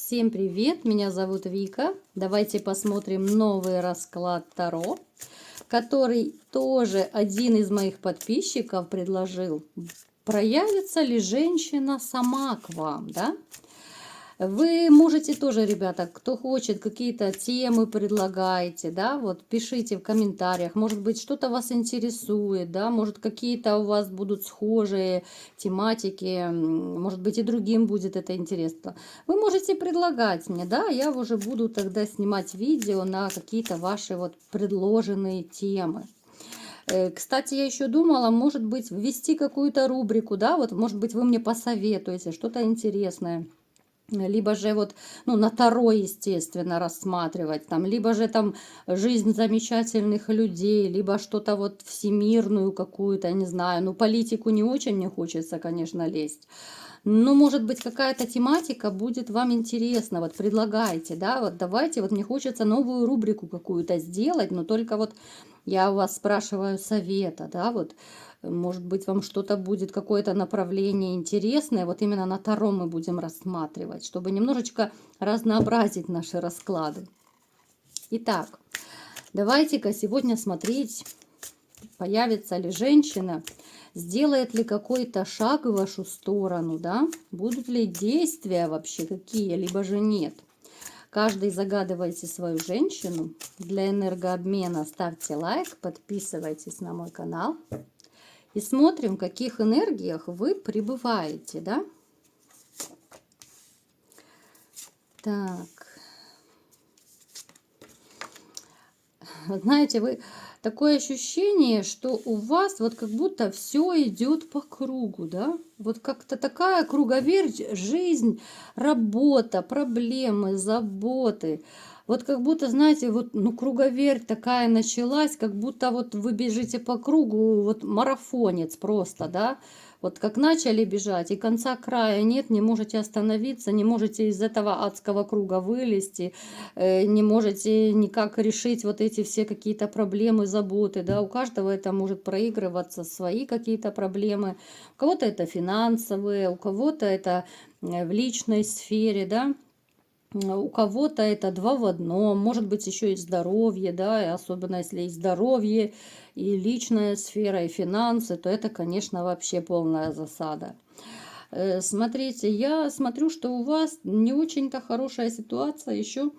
Всем привет, меня зовут Вика. Давайте посмотрим новый расклад Таро, который тоже один из моих подписчиков предложил. Проявится ли женщина сама к вам, да? Вы можете тоже, ребята, кто хочет, какие-то темы предлагаете, да, вот пишите в комментариях, может быть, что-то вас интересует, да, может, какие-то у вас будут схожие тематики, может быть, и другим будет это интересно. Вы можете предлагать мне, да, я уже буду тогда снимать видео на какие-то ваши вот предложенные темы. Кстати, я еще думала, может быть, ввести какую-то рубрику, да, вот, может быть, вы мне посоветуете что-то интересное. Либо же вот, ну, на Таро, естественно, рассматривать, там, либо же там жизнь замечательных людей, либо что-то вот всемирную какую-то, не знаю, ну, политику не очень мне хочется, конечно, лезть. Но, может быть, какая-то тематика будет вам интересна, вот предлагайте, да, вот давайте, вот мне хочется новую рубрику какую-то сделать, но только вот я у вас спрашиваю совета, да, вот, может быть, вам что-то будет, какое-то направление интересное, вот именно на Таро мы будем рассматривать, чтобы немножечко разнообразить наши расклады. Итак, давайте-ка сегодня смотреть, появится ли женщина, сделает ли какой-то шаг в вашу сторону, да, будут ли действия вообще какие, либо же нет. Каждый загадывайте свою женщину. Для энергообмена ставьте лайк, подписывайтесь на мой канал. И смотрим, в каких энергиях вы пребываете, да? Так. Знаете, вы такое ощущение, что у вас вот как будто все идет по кругу, да? Вот как-то такая круговерть, жизнь, работа, проблемы, заботы. Вот как будто, знаете, вот, ну, круговерть такая началась, как будто вот вы бежите по кругу, вот марафонец просто, да? Вот как начали бежать, и конца края нет, не можете остановиться, не можете из этого адского круга вылезти, не можете никак решить вот эти все какие-то проблемы, заботы, да, у каждого это может проигрываться, свои какие-то проблемы, у кого-то это финансовые, у кого-то это в личной сфере, да, у кого-то это два в одном, может быть еще и здоровье, да, и особенно если и здоровье, и личная сфера, и финансы, то это, конечно, вообще полная засада. Смотрите, я смотрю, что у вас не очень-то хорошая ситуация еще,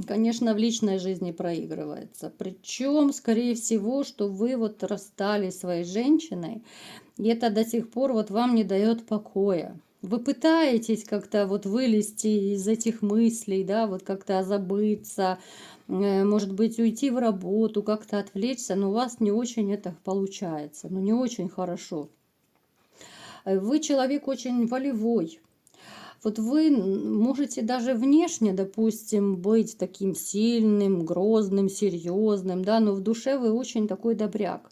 конечно, в личной жизни проигрывается. Причем, скорее всего, что вы вот расстались с своей женщиной, и это до сих пор вот вам не дает покоя. Вы пытаетесь как-то вот вылезти из этих мыслей, да, вот как-то забыться, может быть, уйти в работу, как-то отвлечься, но у вас не очень это получается, ну не очень хорошо. Вы человек очень волевой. Вот вы можете даже внешне, допустим, быть таким сильным, грозным, серьезным, да, но в душе вы очень такой добряк.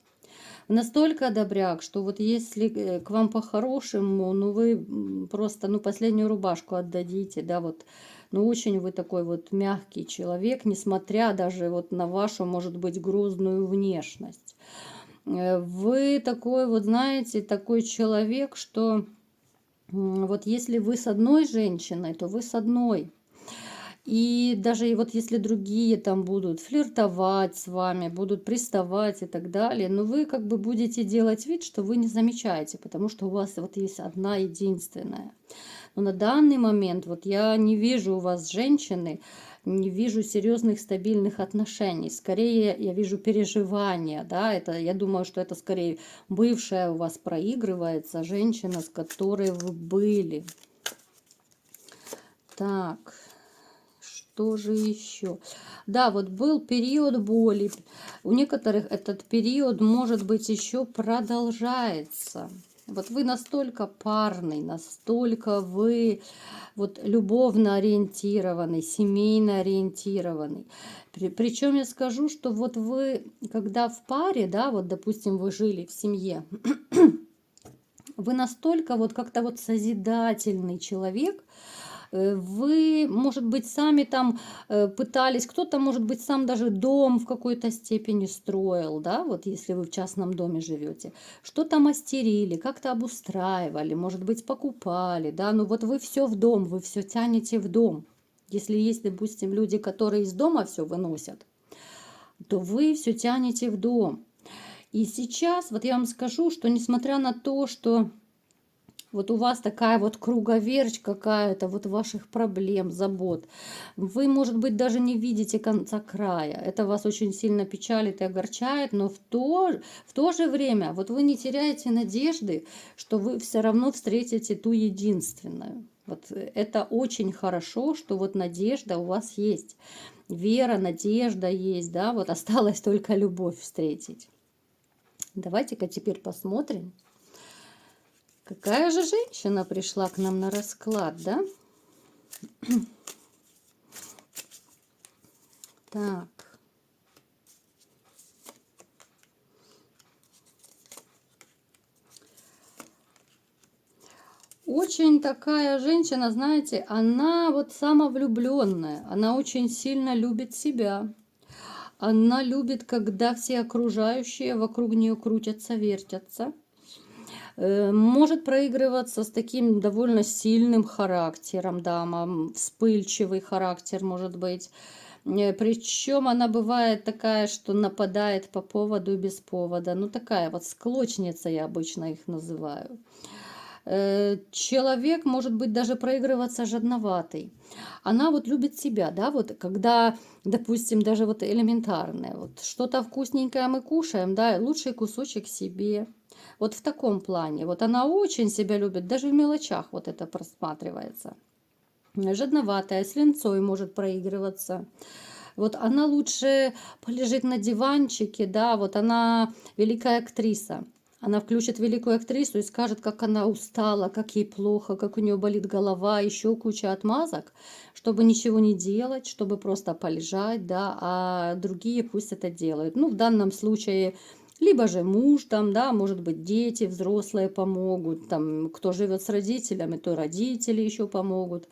Настолько добряк, что вот если к вам по-хорошему, ну вы просто, ну, последнюю рубашку отдадите, да, вот, ну, очень вы такой вот мягкий человек, несмотря даже вот на вашу, может быть, грозную внешность. Вы такой вот, знаете, такой человек, что вот если вы с одной женщиной, то вы с одной. И даже и вот если другие там будут флиртовать с вами, будут приставать и так далее, но вы как бы будете делать вид, что вы не замечаете, потому что у вас вот есть одна единственная. Но на данный момент вот я не вижу у вас женщины, не вижу серьезных стабильных отношений. Скорее я вижу переживания, да, это, я думаю, что это скорее бывшая у вас проигрывается женщина, с которой вы были. Так, что же еще? Да, вот был период боли. У некоторых этот период, может быть, еще продолжается. Вот вы настолько парный, настолько вы вот любовно ориентированный, семейно ориентированный. Причем я скажу, что вот вы, когда в паре, да, вот, допустим, вы жили в семье, вы настолько вот как-то вот созидательный человек, Вы, может быть, сами там пытались, кто-то, может быть, сам даже дом в какой-то степени строил, да, вот если вы в частном доме живете, что-то мастерили, как-то обустраивали, может быть, покупали, да, но вот вы все в дом, вы все тянете в дом. Если есть, допустим, люди, которые из дома все выносят, то вы все тянете в дом. И сейчас вот я вам скажу, что несмотря на то, что вот у вас такая вот круговерть какая-то вот ваших проблем, забот. Вы, может быть, даже не видите конца края. Это вас очень сильно печалит и огорчает, но в то же время вот вы не теряете надежды, что вы все равно встретите ту единственную. Вот это очень хорошо, что вот надежда у вас есть. Вера, надежда есть, да, вот осталось только любовь встретить. Давайте-ка теперь посмотрим. Какая же женщина пришла к нам на расклад, да? Так. Очень такая женщина, знаете, она вот самовлюбленная, она очень сильно любит себя. Она любит, когда все окружающие вокруг нее крутятся, вертятся. Может проигрываться с таким довольно сильным характером, дама, вспыльчивый характер может быть. Причем она бывает такая, что нападает по поводу и без повода. Ну, такая вот склочница, я обычно их называю. Человек может быть даже проигрываться жадноватый. Она вот любит себя, да, вот когда, допустим, даже вот элементарное, вот что-то вкусненькое мы кушаем, да, лучший кусочек себе. Вот в таком плане. Вот она очень себя любит, даже в мелочах вот это просматривается. Жадноватая, с линцой может проигрываться. Вот она лучше полежит на диванчике, да, вот она великая актриса. Она включит великую актрису и скажет, как она устала, как ей плохо, как у нее болит голова, еще куча отмазок, чтобы ничего не делать, чтобы просто полежать, да, а другие пусть это делают. Ну, в данном случае либо же муж там, да, может быть, дети, взрослые помогут, там, кто живет с родителями, то родители еще помогут.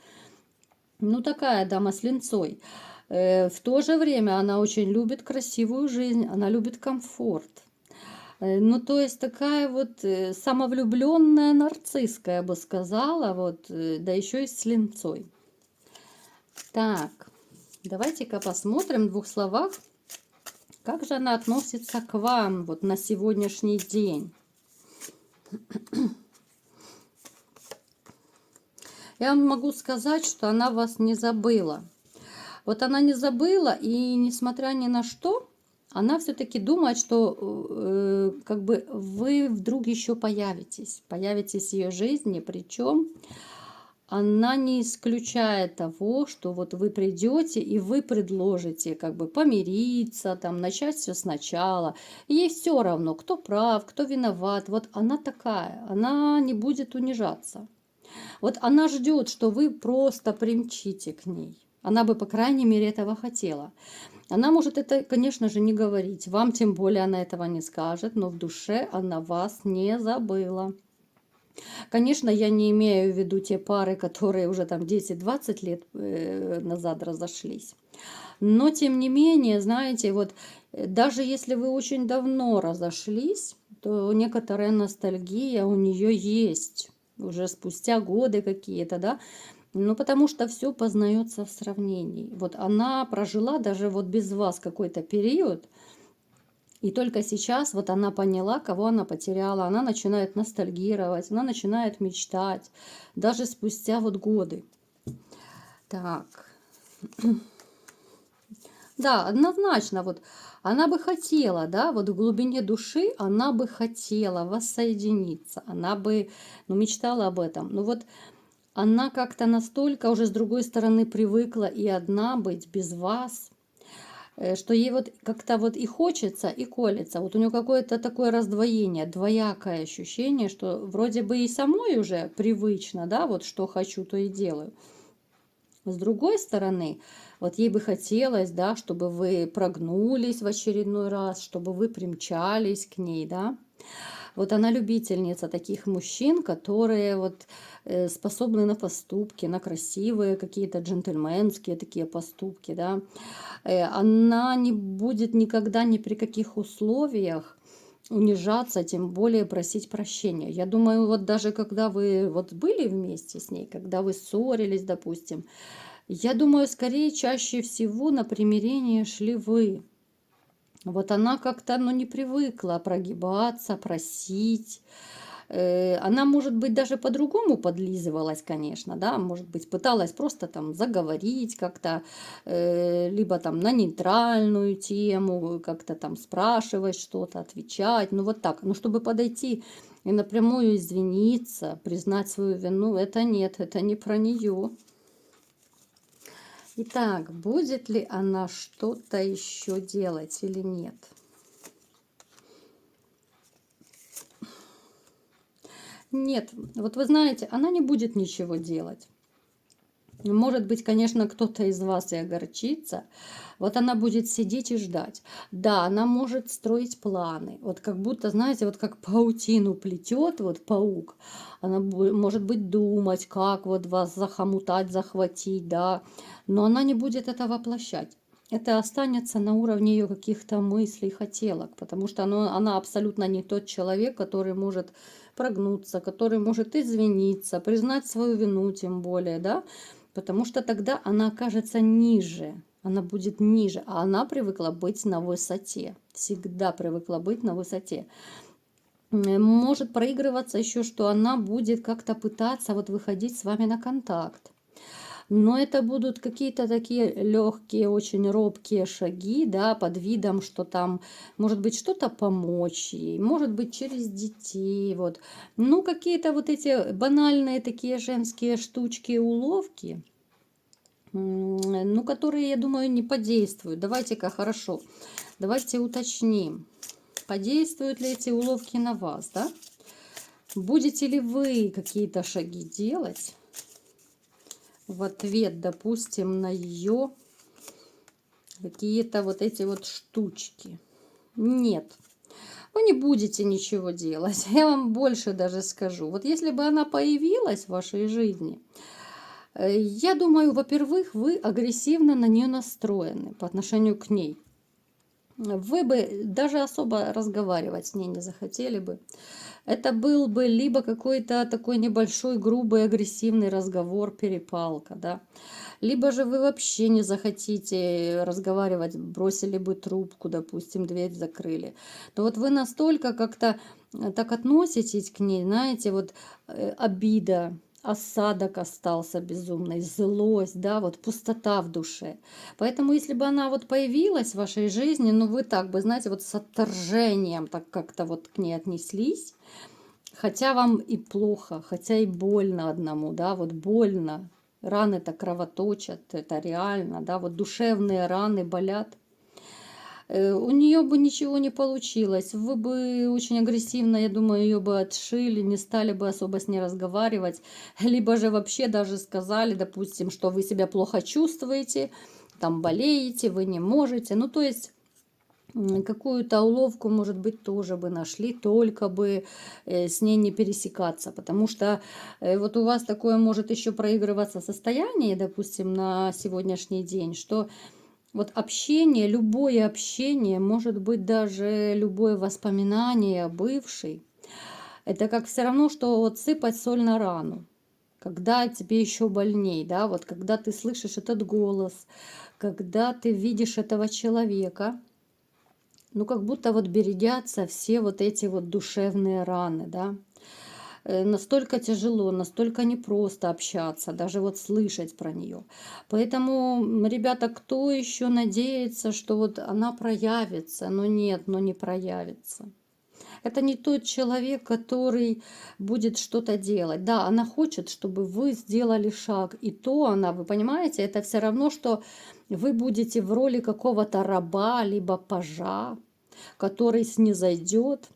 Ну, такая дама с линцой. В то же время она очень любит красивую жизнь, она любит комфорт. Ну, то есть такая вот самовлюбленная нарцисска, я бы сказала, вот, да еще и с линцой. Так, давайте-ка посмотрим в двух словах, как же она относится к вам вот на сегодняшний день. Я вам могу сказать, что она вас не забыла. Вот она не забыла, и несмотря ни на что, она все-таки думает, что как бы вы вдруг еще появитесь в ее жизни, причем она не исключает того, что вот вы придете и вы предложите как бы помириться, там, начать все сначала. Ей все равно, кто прав, кто виноват. Вот она такая, она не будет унижаться. Вот она ждет, что вы просто примчите к ней. Она бы, по крайней мере, этого хотела. Она может это, конечно же, не говорить. Вам тем более она этого не скажет, но в душе она вас не забыла. Конечно, я не имею в виду те пары, которые уже там 10-20 лет назад разошлись. Но, тем не менее, знаете, вот даже если вы очень давно разошлись, то некоторая ностальгия у нее есть. Уже спустя годы какие-то, да. Ну, потому что все познается в сравнении. Вот она прожила даже вот без вас какой-то период, и только сейчас вот она поняла, кого она потеряла. Она начинает ностальгировать, она начинает мечтать, даже спустя вот годы. Так. Да, однозначно, вот она бы хотела, да, вот в глубине души она бы хотела воссоединиться, она бы, ну, мечтала об этом. Но вот она как-то настолько уже с другой стороны привыкла и одна быть без вас, что ей вот как-то вот и хочется, и колется. Вот у нее какое-то такое раздвоение, двоякое ощущение, что вроде бы и самой уже привычно, да, вот что хочу, то и делаю. С другой стороны, вот ей бы хотелось, да, чтобы вы прогнулись в очередной раз, чтобы вы примчались к ней, да. Вот она любительница таких мужчин, которые вот способны на поступки, на красивые какие-то джентльменские такие поступки, да. Она не будет никогда ни при каких условиях унижаться, тем более просить прощения. Я думаю, вот даже когда вы вот были вместе с ней, когда вы ссорились, допустим, я думаю, скорее чаще всего на примирение шли вы. Вот она как-то, ну, не привыкла прогибаться, просить. Она, может быть, даже по-другому подлизывалась, конечно, да, может быть, пыталась просто там заговорить как-то, либо там на нейтральную тему, как-то там спрашивать что-то, отвечать, ну вот так. Но чтобы подойти и напрямую извиниться, признать свою вину, это нет, это не про нее. Итак, будет ли она что-то еще делать или нет? Нет, вот вы знаете, она не будет ничего делать. Может быть, конечно, кто-то из вас и огорчится. Вот она будет сидеть и ждать. Да, она может строить планы. Вот как будто, знаете, вот как паутину плетет вот паук. Она может быть думать, как вот вас захомутать, захватить, да. Но она не будет это воплощать. Это останется на уровне ее каких-то мыслей, хотелок, потому что она абсолютно не тот человек, который может прогнуться, который может извиниться, признать свою вину, тем более, да, потому что тогда она окажется ниже, она будет ниже, а она привыкла быть на высоте, всегда привыкла быть на высоте. Может проигрываться еще, что она будет как-то пытаться вот выходить с вами на контакт. Но это будут какие-то такие легкие, очень робкие шаги, да, под видом, что там, может быть, что-то помочь ей, может быть, через детей, вот. Ну, какие-то вот эти банальные такие женские штучки, уловки, ну, которые, я думаю, не подействуют. Давайте-ка, хорошо, давайте уточним, подействуют ли эти уловки на вас, да? Будете ли вы какие-то шаги делать в ответ, допустим, на ее какие-то вот эти вот штучки? Нет, вы не будете ничего делать. Я вам больше даже скажу. Вот если бы она появилась в вашей жизни, я думаю, во-первых, вы агрессивно на нее настроены по отношению к ней. Вы бы даже особо разговаривать с ней не захотели бы. Это был бы либо какой-то такой небольшой, грубый, агрессивный разговор, перепалка, да. Либо же вы вообще не захотите разговаривать, бросили бы трубку, допустим, дверь закрыли. То вот вы настолько как-то так относитесь к ней, знаете, вот обида, осадок остался безумный, злость, да, вот пустота в душе. Поэтому, если бы она вот появилась в вашей жизни, ну вы так бы, знаете, вот с отторжением так как-то вот к ней отнеслись, хотя вам и плохо, хотя и больно одному, да, вот больно, раны-то кровоточат, это реально, да, вот душевные раны болят. У нее бы ничего не получилось. Вы бы очень агрессивно, я думаю, ее бы отшили, не стали бы особо с ней разговаривать. Либо же вообще даже сказали, допустим, что вы себя плохо чувствуете, там болеете, вы не можете. Ну, то есть какую-то уловку, может быть, тоже бы нашли, только бы с ней не пересекаться. Потому что вот у вас такое может еще проигрываться состояние, допустим, на сегодняшний день, что вот общение, любое общение, может быть, даже любое воспоминание бывшей, это как все равно, что вот сыпать соль на рану. Когда тебе еще больней, да, вот когда ты слышишь этот голос, когда ты видишь этого человека, ну как будто вот бередятся все вот эти вот душевные раны, да. Настолько тяжело, настолько непросто общаться, даже вот слышать про нее. Поэтому, ребята, кто еще надеется, что вот она проявится? Но нет, но не проявится. Это не тот человек, который будет что-то делать. Да, она хочет, чтобы вы сделали шаг. И то она, вы понимаете, это все равно, что вы будете в роли какого-то раба, либо пажа, который снизойдет,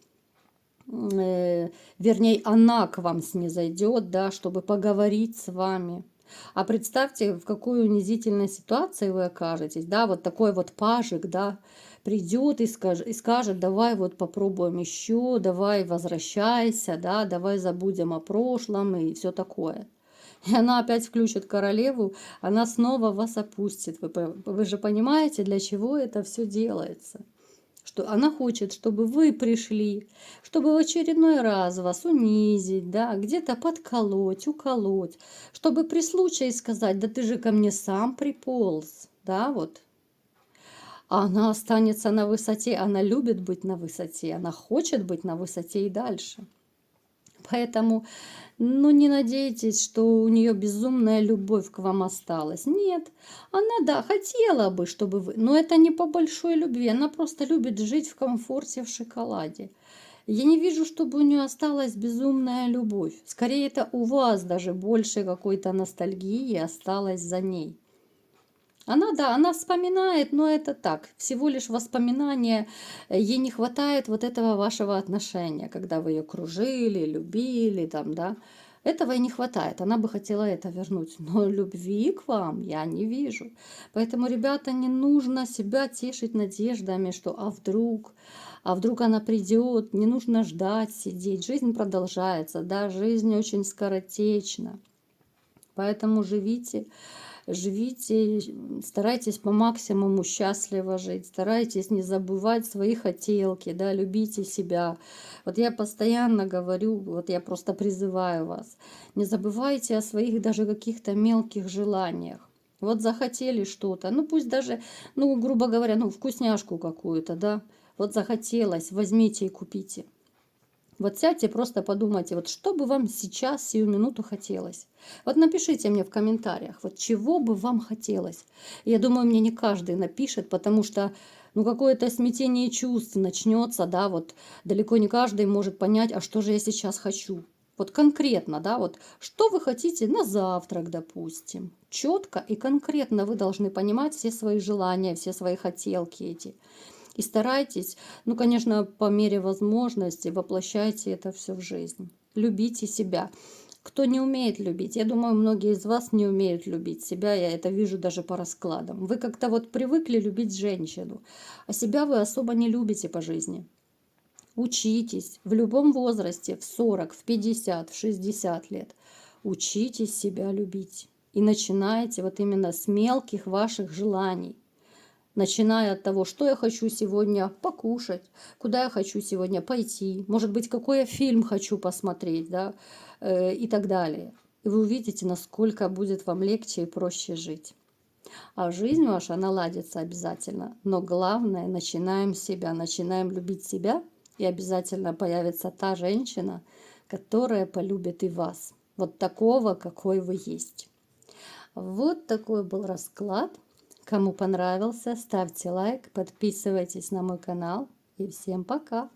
вернее, она к вам снизойдет, да, чтобы поговорить с вами. А представьте, в какой унизительной ситуации вы окажетесь, да, вот такой вот пажик, да, придет и скажет, давай вот попробуем еще, давай возвращайся, да, давай забудем о прошлом и все такое. И она опять включит королеву, она снова вас опустит. Вы же понимаете, для чего это все делается? Что она хочет, чтобы вы пришли, чтобы в очередной раз вас унизить, да, где-то подколоть, уколоть, чтобы при случае сказать, да ты же ко мне сам приполз, да, вот. А она останется на высоте, она любит быть на высоте, она хочет быть на высоте и дальше. Поэтому, ну, не надейтесь, что у нее безумная любовь к вам осталась. Нет, она, да, хотела бы, чтобы вы... Но это не по большой любви, она просто любит жить в комфорте, в шоколаде. Я не вижу, чтобы у нее осталась безумная любовь. Скорее, это у вас даже больше какой-то ностальгии осталось за ней. Она, да, она вспоминает, но это так, всего лишь воспоминания. Ей не хватает вот этого вашего отношения, когда вы ее кружили, любили, там, да. Этого и не хватает. Она бы хотела это вернуть. Но любви к вам я не вижу. Поэтому, ребята, не нужно себя тешить надеждами, что а вдруг она придет. Не нужно ждать, сидеть. Жизнь продолжается, да, жизнь очень скоротечна. Поэтому живите, старайтесь по максимуму счастливо жить, старайтесь не забывать свои хотелки, да, любите себя. Вот я постоянно говорю, вот я просто призываю вас, не забывайте о своих даже каких-то мелких желаниях. Вот захотели что-то, ну пусть даже, ну, грубо говоря, ну, вкусняшку какую-то, да, вот захотелось, возьмите и купите. Вот сядьте, просто подумайте, вот что бы вам сейчас, сию минуту хотелось. Вот напишите мне в комментариях, вот чего бы вам хотелось. Я думаю, мне не каждый напишет, потому что ну, какое-то смятение чувств начнется, да, вот далеко не каждый может понять, а что же я сейчас хочу. Вот конкретно, да, вот что вы хотите на завтрак, допустим. Четко и конкретно вы должны понимать все свои желания, все свои хотелки эти. И старайтесь, ну, конечно, по мере возможности воплощайте это все в жизнь. Любите себя. Кто не умеет любить, я думаю, многие из вас не умеют любить себя, я это вижу даже по раскладам. Вы как-то вот привыкли любить женщину, а себя вы особо не любите по жизни. Учитесь в любом возрасте, в 40, в 50, в 60 лет. Учитесь себя любить. И начинайте вот именно с мелких ваших желаний. Начиная от того, что я хочу сегодня покушать, куда я хочу сегодня пойти, может быть, какой я фильм хочу посмотреть, да, и так далее. И вы увидите, насколько будет вам легче и проще жить. А жизнь ваша наладится обязательно. Но главное, начинаем с себя, начинаем любить себя, и обязательно появится та женщина, которая полюбит и вас. Вот такого, какой вы есть. Вот такой был расклад. Кому понравился, ставьте лайк, подписывайтесь на мой канал. И всем пока!